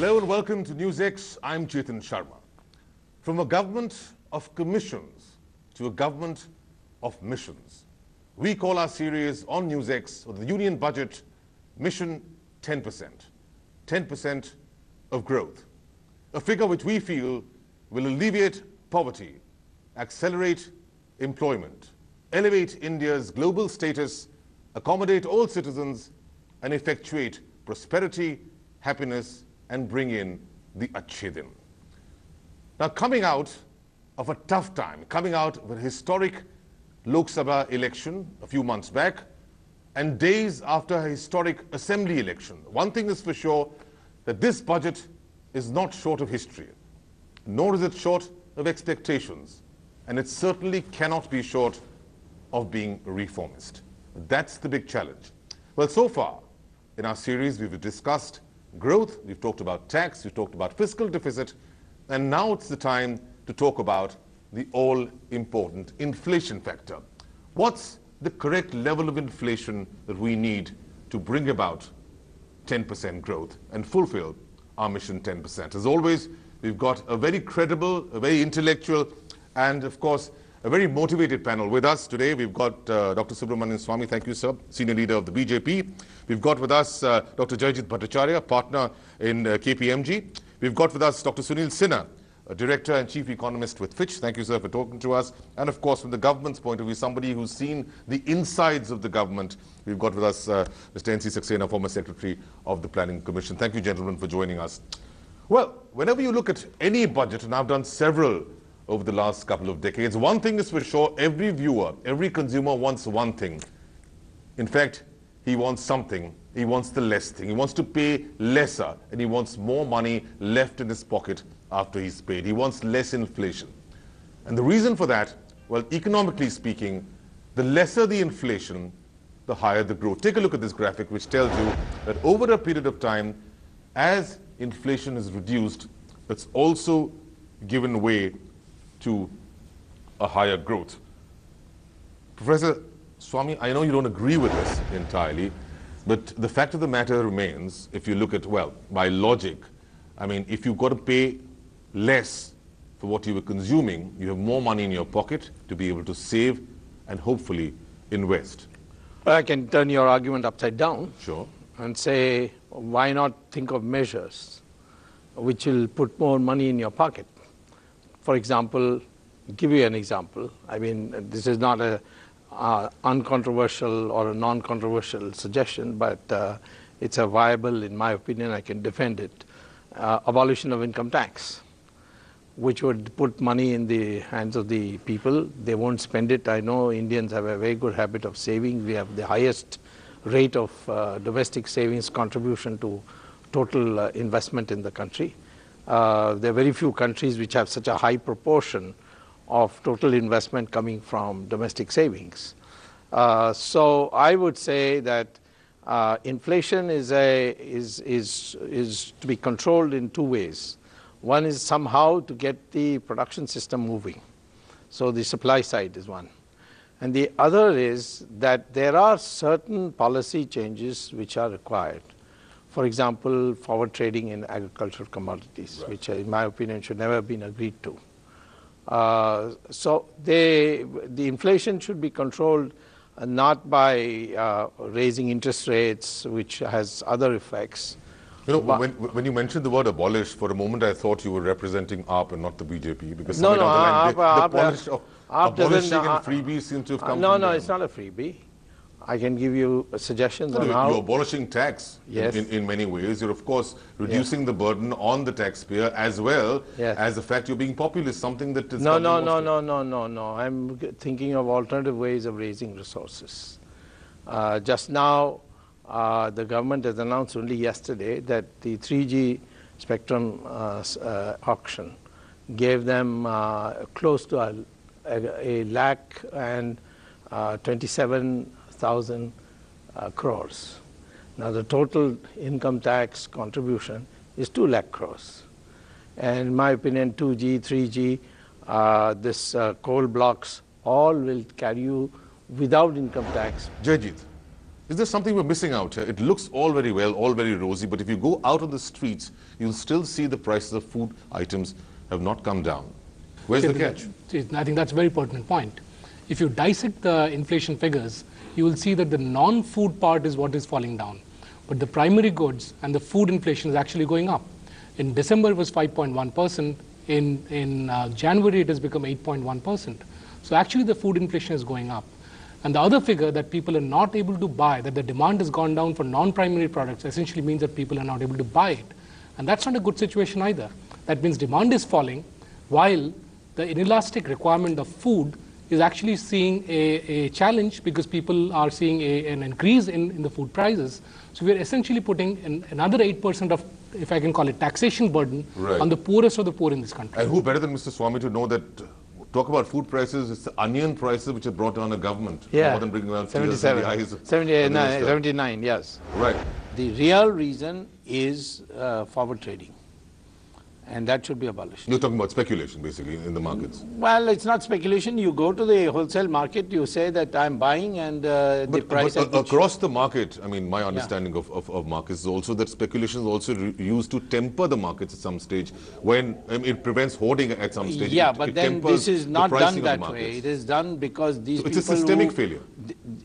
Hello and welcome to NewsX. I'm Chetan Sharma. From a government of commissions to a government of missions, we call our series on NewsX, or the Union Budget, Mission 10%. 10% of growth. A figure which we feel will alleviate poverty, accelerate employment, elevate India's global status, accommodate all citizens, and effectuate prosperity, happiness, and bring in the Achhe Din. Now, coming out of a tough time, coming out of a historic Lok Sabha election a few months back, and days after a historic assembly election, one thing is for sure, that this budget is not short of history, nor is it short of expectations, and it certainly cannot be short of being reformist. That's the big challenge. Well, so far in our series, we've discussed growth, we've talked about tax, we've talked about fiscal deficit, and now it's the time to talk about the all-important inflation factor. What's the correct level of inflation that we need to bring about 10% growth and fulfill our mission 10%? As always, we've got a very credible, a very intellectual, and of course, a very motivated panel with us today. We've got Dr. Subramanian Swamy, thank you, sir, senior leader of the BJP. We've got with us Dr. Jaijit Bhattacharya, partner in KPMG. We've got with us Dr. Sunil Sinha, director and chief economist with Fitch. Thank you, sir, for talking to us. And of course, from the government's point of view, somebody who's seen the insides of the government. We've got with us Mr. N.C. Saxena, former secretary of the Planning Commission. Thank you, gentlemen, for joining us. Well, whenever you look at any budget, and I've done several over the last couple of decades, one thing is for sure, every viewer, every consumer wants one thing. In fact, he wants something. He wants the less thing. He wants to pay lesser, and he wants more money left in his pocket after he's paid. He wants less inflation. And the reason for that, well, economically speaking, the lesser the inflation, the higher the growth. Take a look at this graphic, which tells you that over a period of time, as inflation is reduced, it's also given way to a higher growth. Professor Swamy, I know you don't agree with this entirely, but the fact of the matter remains, if you look at, well, by logic, I mean, if you've got to pay less for what you were consuming, you have more money in your pocket to be able to save and hopefully invest. Well, I can turn your argument upside down. Sure. And say, why not think of measures which will put more money in your pocket? For example, give you an example. I mean, this is not a uncontroversial or a non-controversial suggestion, but it's a viable, in my opinion, I can defend it. Abolition of income tax, which would put money in the hands of the people. They won't spend it. I know Indians have a very good habit of saving. We have the highest rate of domestic savings contribution to total investment in the country. There are very few countries which have such a high proportion of total investment coming from domestic savings. So I would say that inflation is to be controlled in two ways. One is somehow to get the production system moving. So the supply side is one. And the other is that there are certain policy changes which are required. For example, forward trading in agricultural commodities, right, which in my opinion should never have been agreed to. So the inflation should be controlled not by raising interest rates, which has other effects. You know, when you mentioned the word abolish, for a moment I thought you were representing AAP and not the BJP, because no, somewhere down the line, AAP, the polish of abolishing and freebies seem to have come No, from no, them. it's not a freebie. I can give you suggestions on You're how. You're abolishing tax Yes. in many ways. You're, of course, reducing the burden on the taxpayer, as well as the fact you're being populist, something that is... No. I'm thinking of alternative ways of raising resources. Just now, the government has announced only yesterday that the 3G spectrum auction gave them close to a lakh and 27,000 crores. Now the total income tax contribution is 2 lakh crores. And in my opinion, 2G, 3G, this coal blocks all will carry you without income tax. Jaijit, Is there something we're missing out here? It looks all very well, all very rosy, but if you go out on the streets, you'll still see the prices of food items have not come down. Where's the catch? I think that's a very pertinent point. If you dissect the inflation figures, you will see that the non-food part is what is falling down. But the primary goods and the food inflation is actually going up. In December, it was 5.1%. In January, it has become 8.1%. So actually, the food inflation is going up. And the other figure that people are not able to buy, that the demand has gone down for non-primary products, essentially means that people are not able to buy it. And that's not a good situation either. That means demand is falling, while the inelastic requirement of food is actually seeing a challenge because people are seeing an increase in the food prices. So we're essentially putting another 8% of, if I can call it, taxation burden on the poorest of the poor in this country. And who better than Mr. Swami to know that, talk about food prices, it's the onion prices which have brought down a government. More than bringing down tears in the eyes of 79, yes. Right. The real reason is forward trading. And that should be abolished. You're talking about speculation, basically, in the markets. Well, it's not speculation. You go to the wholesale market, you say that I'm buying, and the price... But across the market, I mean, my understanding of markets is also that speculation is also used to temper the markets at some stage, when it prevents hoarding at some stage. Yeah, but then this is not done that way. It is done because these people... It's a systemic failure.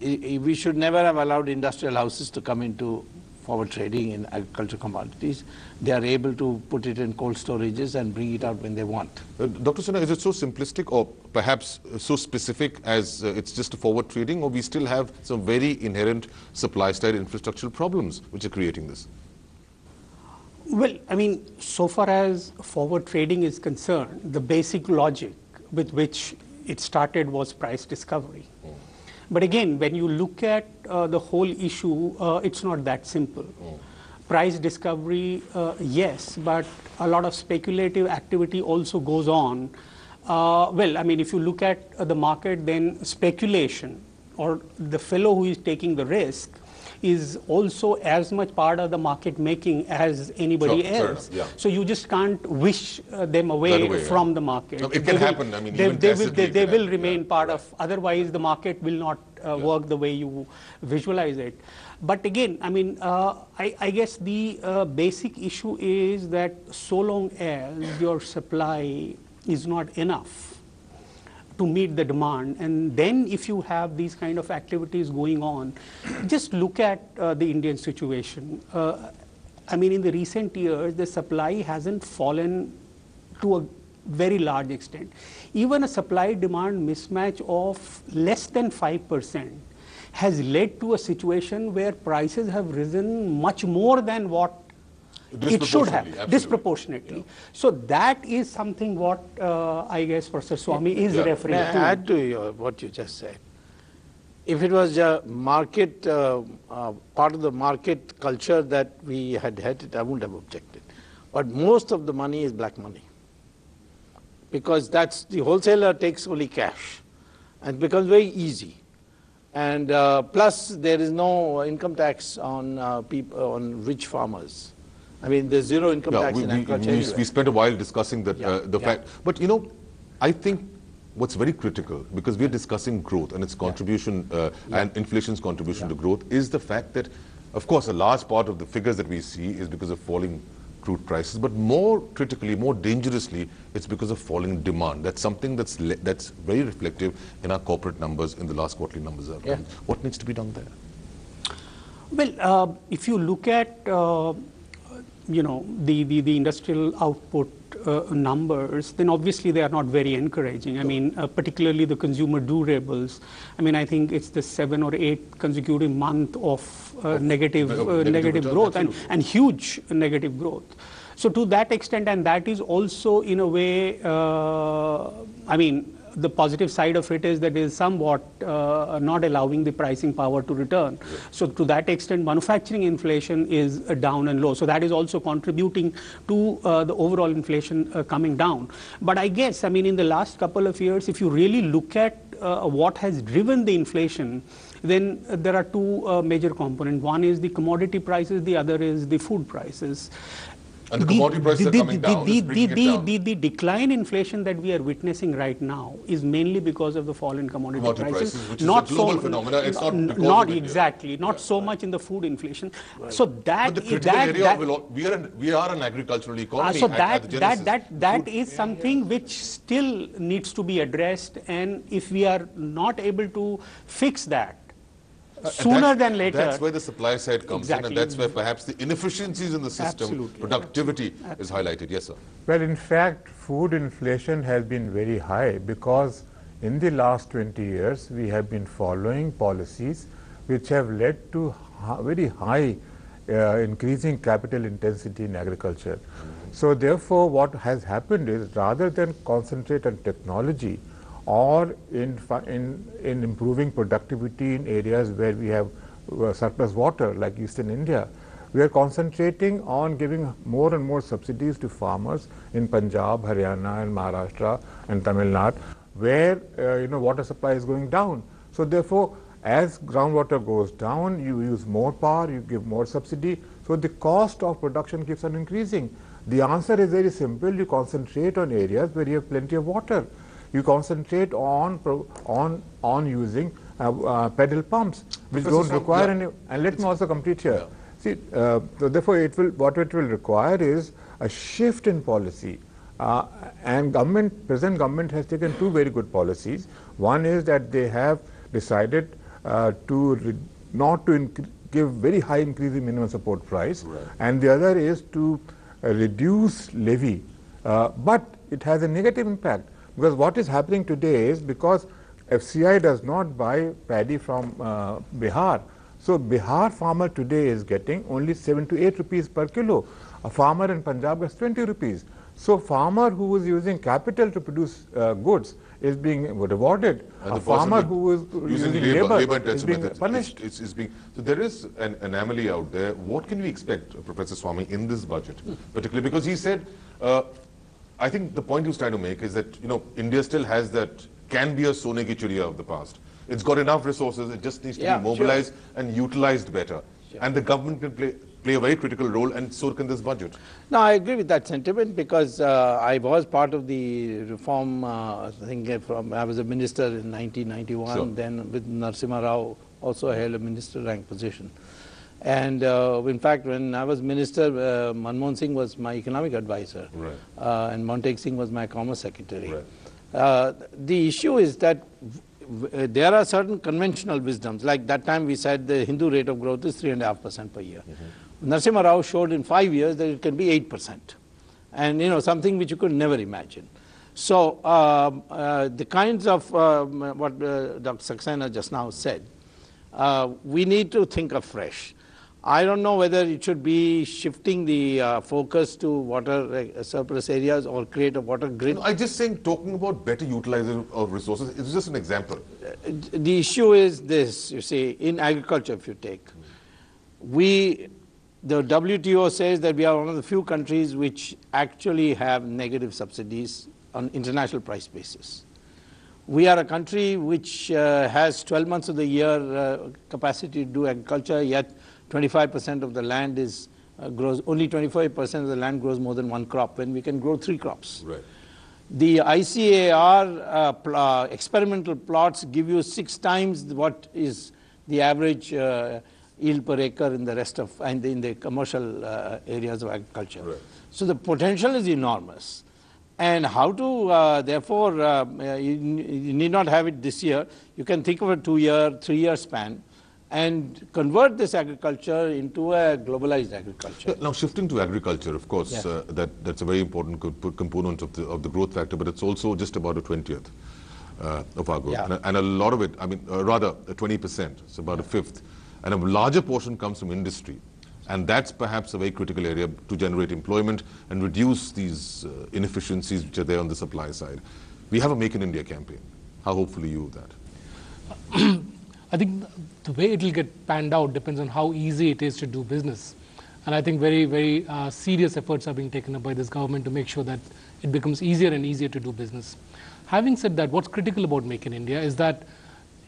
We should never have allowed industrial houses to come into forward trading in agricultural commodities. They are able to put it in cold storages and bring it out when they want. Dr. Sinha, is it so simplistic or perhaps so specific as it's just a forward trading, or we still have some very inherent supply-side infrastructural problems which are creating this? Well, I mean, so far as forward trading is concerned, the basic logic with which it started was price discovery. But again, when you look at the whole issue, it's not that simple. Price discovery, yes, but a lot of speculative activity also goes on. Well, I mean, if you look at the market, then speculation, or the fellow who is taking the risk, is also as much part of the market making as anybody else. So you just can't wish them away from the market. It can happen. I mean, they will remain part of. Otherwise, the market will not work the way you visualize it. But again, I mean, I guess the basic issue is that so long as your supply is not enough to meet the demand, and then if you have these kind of activities going on, just look at the Indian situation. I mean, in the recent years, the supply hasn't fallen to a very large extent. Even a supply-demand mismatch of less than 5% has led to a situation where prices have risen much more than what it should have, disproportionately. So that is something what I guess Professor Swami is referring to. Add to what you just said. If it was a market, part of the market culture that we had it, I wouldn't have objected. But most of the money is black money. Because that's the wholesaler takes only cash. And it becomes very easy. And plus there is no income tax on people, on rich farmers. I mean, there's zero income tax in agriculture. We spent a while discussing that, the fact. But, you know, I think what's very critical, because we're discussing growth and its contribution and inflation's contribution to growth, is the fact that, of course, a large part of the figures that we see is because of falling crude prices. But more critically, more dangerously, it's because of falling demand. That's something that's very reflective in our corporate numbers, in the last quarterly numbers. What needs to be done there? Well, if you look at you know, the industrial output numbers, then obviously they are not very encouraging. I mean, particularly the consumer durables. I mean, I think it's the 7 or 8 consecutive month of negative growth and huge negative growth. So to that extent, and that is also in a way, I mean, the positive side of it is that it is somewhat not allowing the pricing power to return. So to that extent, manufacturing inflation is down and low. So that is also contributing to the overall inflation coming down. But I guess, I mean, in the last couple of years, if you really look at what has driven the inflation, then there are two major components. One is the commodity prices, the other is the food prices. And the commodity prices are coming down, it's bringing it down. The decline in inflation that we are witnessing right now is mainly because of the fall in commodity prices, which is a global phenomena. It's not because of India. Exactly, not so much in the food inflation. Right. So that but the critical area we are an agricultural economy. So that is something which still needs to be addressed, and if we are not able to fix that sooner than later. That's where the supply side comes in, and that's where perhaps the inefficiencies in the system, Absolutely. productivity is highlighted. Yes, sir. Well, in fact, food inflation has been very high because in the last 20 years, we have been following policies which have led to very high increasing capital intensity in agriculture. So therefore, what has happened is rather than concentrate on technology, or in improving productivity in areas where we have surplus water like Eastern India, we are concentrating on giving more and more subsidies to farmers in Punjab, Haryana and Maharashtra and Tamil Nadu, where water supply is going down. So therefore, as groundwater goes down, you use more power, you give more subsidy, so the cost of production keeps on increasing. The answer is very simple: you concentrate on areas where you have plenty of water. You concentrate on using pedal pumps, which don't require any. And let me also complete here. See, so therefore, what it will require is a shift in policy. And present government has taken two very good policies. One is that they have decided not to give very high increase in minimum support price, and the other is to reduce levy. But it has a negative impact. Because what is happening today is because FCI does not buy paddy from Bihar, so Bihar farmer today is getting only 7 to 8 rupees per kilo. A farmer in Punjab gets 20 rupees. So farmer who is using capital to produce goods is being rewarded. And a farmer who is using labor is being punished. So there is an anomaly out there. What can we expect, Professor Swami, in this budget, particularly because he said. I think the point he was trying to make is that India still has that can be a Sone ki Chidiya of the past. It's got enough resources. It just needs to be mobilized and utilized better. And the government can play a very critical role, and so can this budget. No, I agree with that sentiment because I was part of the reform. I was a minister in 1991. Then with Narasimha Rao, also I held a minister rank position. And in fact, when I was minister, Manmohan Singh was my economic advisor, and Montek Singh was my commerce secretary. The issue is that there are certain conventional wisdoms. Like that time we said the Hindu rate of growth is 3.5% per year. Narasimha Rao showed in 5 years that it can be 8%. And something which you could never imagine. So the kinds of what Dr. Saxena just now said, we need to think afresh. I don't know whether it should be shifting the focus to water surplus areas or create a water grid. No, I'm just saying, talking about better utilization of resources, it's just an example. The issue is this, you see, in agriculture if you take, the WTO says that we are one of the few countries which actually have negative subsidies on international price basis. We are a country which has 12 months of the year capacity to do agriculture, yet 25% of the land grows, only 25% of the land grows more than one crop, when we can grow 3 crops. The ICAR experimental plots give you 6 times what is the average yield per acre in the rest of, and in the commercial areas of agriculture. So the potential is enormous. And how to, therefore, you need not have it this year. You can think of a 2-year, 3-year span and convert this agriculture into a globalized agriculture. Now, shifting to agriculture, of course, that's a very important component of the growth factor, but it's also just about a 20th of our growth. And a lot of it, I mean, rather 20%, it's about a fifth. And a larger portion comes from industry. And that's perhaps a very critical area to generate employment and reduce these inefficiencies which are there on the supply side. We have a Make in India campaign. How hopeful are you of that? I think the way it will get panned out depends on how easy it is to do business. And I think very, very serious efforts are being taken up by this government to make sure that it becomes easier and easier to do business. Having said that, what's critical about Make in India is that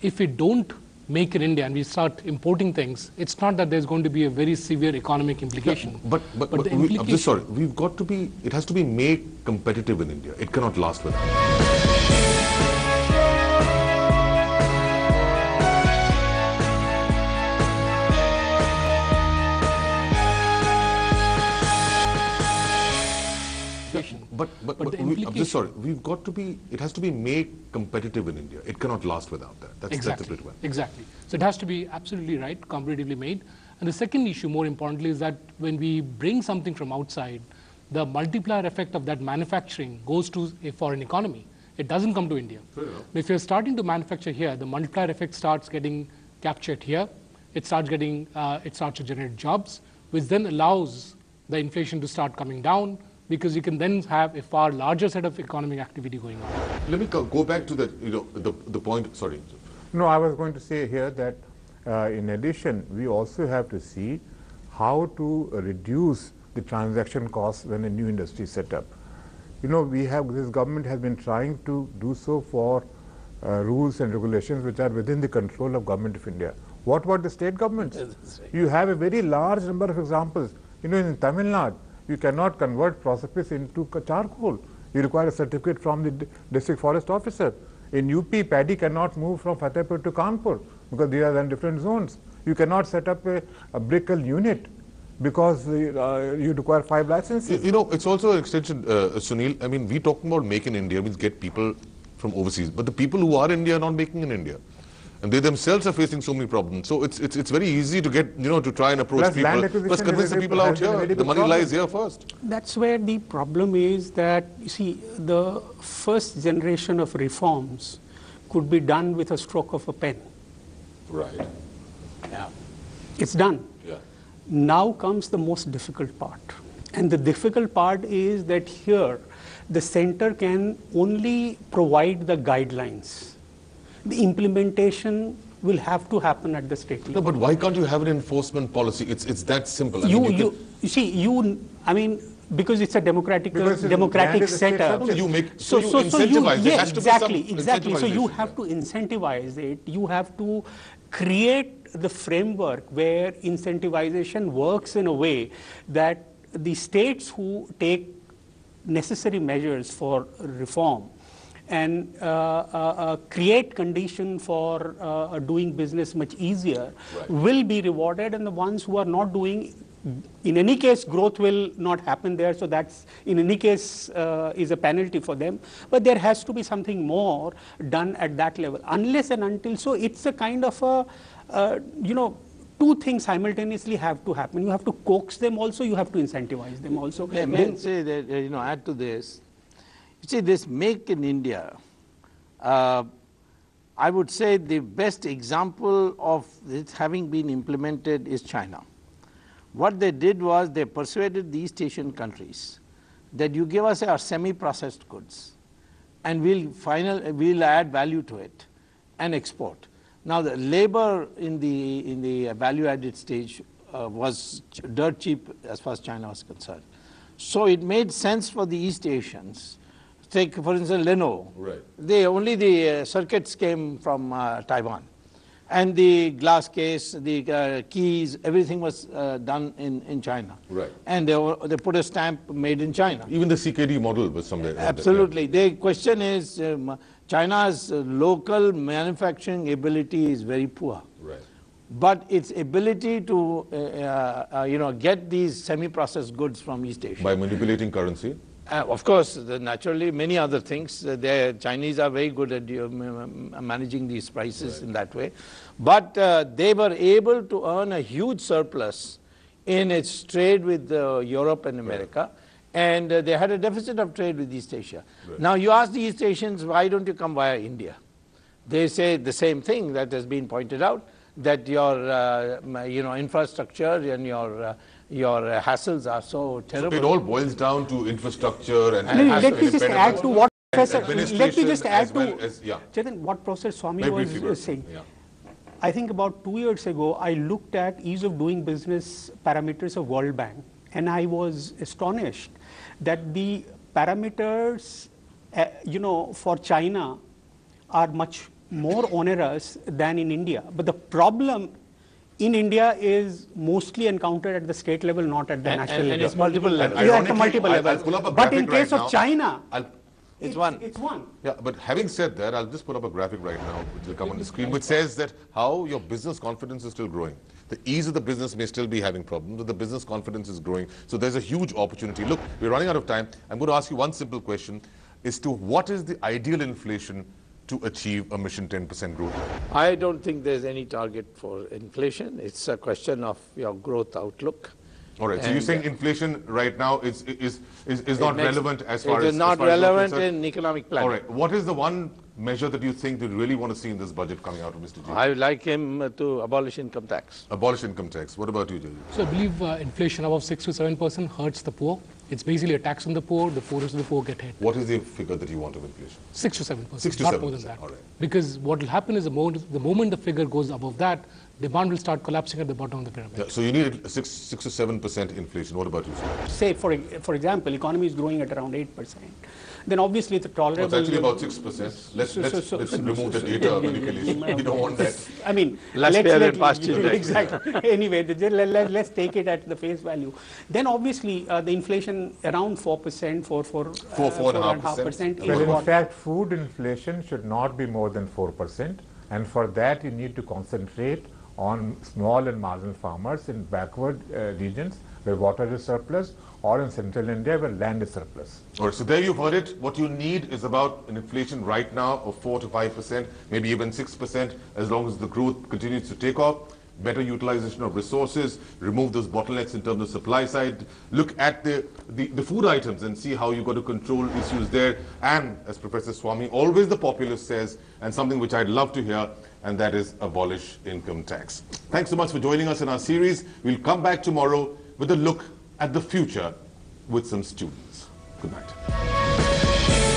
if we don't make in India and we start importing things, it's not that there's going to be a very severe economic implication. But the I'm implication, just sorry, we've got to be, it has to be made competitive in India. It cannot last without. I'm just sorry, we've got to be, it has to be made competitive in India. It cannot last without that. That's the bit one. Exactly. So it has to be absolutely right, competitively made. And the second issue, more importantly, is that when we bring something from outside, the multiplier effect of that manufacturing goes to a foreign economy. It doesn't come to India. If you're starting to manufacture here, the multiplier effect starts getting captured here. It starts to generate jobs, which then allows the inflation to start coming down, because you can then have a far larger set of economic activity going on. Let me go back to that, the point, sorry. No, I was going to say here that in addition, we also have to see how to reduce the transaction costs when a new industry is set up. This government has been trying to do so for rules and regulations which are within the control of Government of India. What about the state governments? You have a very large number of examples. In Tamil Nadu, you cannot convert precipice into charcoal. You require a certificate from the district forest officer. In UP, paddy cannot move from Fatehpur to Kanpur because they are in different zones. You cannot set up a brickle unit because you require 5 licenses. It's also an extension, Sunil. I mean, we talking about make in India means get people from overseas, but the people who are in India are not making in India. And they themselves are facing so many problems. So it's very easy to get, to try and approach people. Plus convince the people out here. The money lies here first. That's where the problem is that, you see, the first generation of reforms could be done with a stroke of a pen. Right. Yeah. It's done. Yeah. Now comes the most difficult part. And the difficult part is that here, the center can only provide the guidelines. The implementation will have to happen at the state level. No, but why can't you have an enforcement policy? It's that simple. You see, because it's a democratic setup. You incentivize. Yeah, exactly. So you have to incentivize it. You have to create the framework where incentivization works in a way that the states who take necessary measures for reform and create condition for doing business much easier will be rewarded, and the ones who are not doing, in any case, growth will not happen there. So that's, in any case, is a penalty for them. But there has to be something more done at that level. Unless and until, so it's a kind of a, two things simultaneously have to happen. You have to coax them also, you have to incentivize them also. Let me say that, add to this. You see, this Make in India, I would say the best example of it having been implemented is China. What they did was they persuaded the East Asian countries that you give us our semi-processed goods and we'll add value to it and export. Now the labor in the value-added stage was dirt cheap as far as China was concerned. So it made sense for the East Asians. Take, for instance, Lenovo. Right. Only the circuits came from Taiwan. And the glass case, the keys, everything was done in China. Right. And they put a stamp made in China. Even the CKD model was somewhere. Absolutely. The question is, China's local manufacturing ability is very poor. Right. But its ability to, get these semi-processed goods from East Asia. By manipulating currency? Of course, naturally, many other things. The Chinese are very good at managing these prices in that way. But they were able to earn a huge surplus in its trade with Europe and America. And they had a deficit of trade with East Asia. Right. Now, you ask the East Asians, why don't you come via India? They say the same thing that has been pointed out, that your infrastructure and your hassles are so terrible. So it all boils down to infrastructure and let me just add to what Chetan, what Professor Swami was saying. Yeah. I think about 2 years ago, I looked at ease of doing business parameters of World Bank, and I was astonished that the parameters, for China are much more onerous than in India. But the problem in India is mostly encountered at the state level, not at the national level. And it's multiple levels. Yeah, at the multiple I'll levels. pull up a But in graphic case right of now. China, It's one. It's one. Yeah, but having said that, I'll just put up a graphic right now, which will come on the screen, which says that how your business confidence is still growing. The ease of the business may still be having problems, but the business confidence is growing. So there's a huge opportunity. Look, we're running out of time. I'm going to ask you one simple question as to what is the ideal inflation to achieve a mission 10% growth? I don't think there's any target for inflation. It's a question of your growth outlook. All right, so you're saying inflation right now is not relevant as far as... It is not relevant in economic planning. All right, what is the one measure that you think they really want to see in this budget coming out of Mr. G? I would like him to abolish income tax. Abolish income tax. What about you, Jaijit? So I believe inflation above 6 to 7% hurts the poor. It's basically a tax on the poorest of the poor get hit. What is the figure that you want of inflation? 6 to 7%, 6 to not 7%, more than that. all right. Because what will happen is the moment the figure goes above that, demand will start collapsing at the bottom of the pyramid. Yeah, so you need 6 to 7% inflation. What about you, sir? say for example, economy is growing at around 8%. Then obviously it's a tolerable. It's actually about 6%. Let's remove the data manipulation. We don't want that. I mean, Last year and past year. Exactly. Anyway, let's take it at the face value. Then obviously the inflation around 4%, 4.5% is Well, in what. fact, food inflation should not be more than 4%, and for that you need to concentrate on small and marginal farmers in backward regions where water is surplus, or in central India where land is surplus. All right, so there you've heard it. What you need is about an inflation right now of 4 to 5%, maybe even 6%, as long as the growth continues to take off. Better utilization of resources, remove those bottlenecks in terms of supply side, look at the food items and see how you've got to control issues there. And as Professor Swami, always the populist says, and something which I'd love to hear, and that is abolish income tax. Thanks so much for joining us in our series. We'll come back tomorrow with a look at the future with some students. Good night.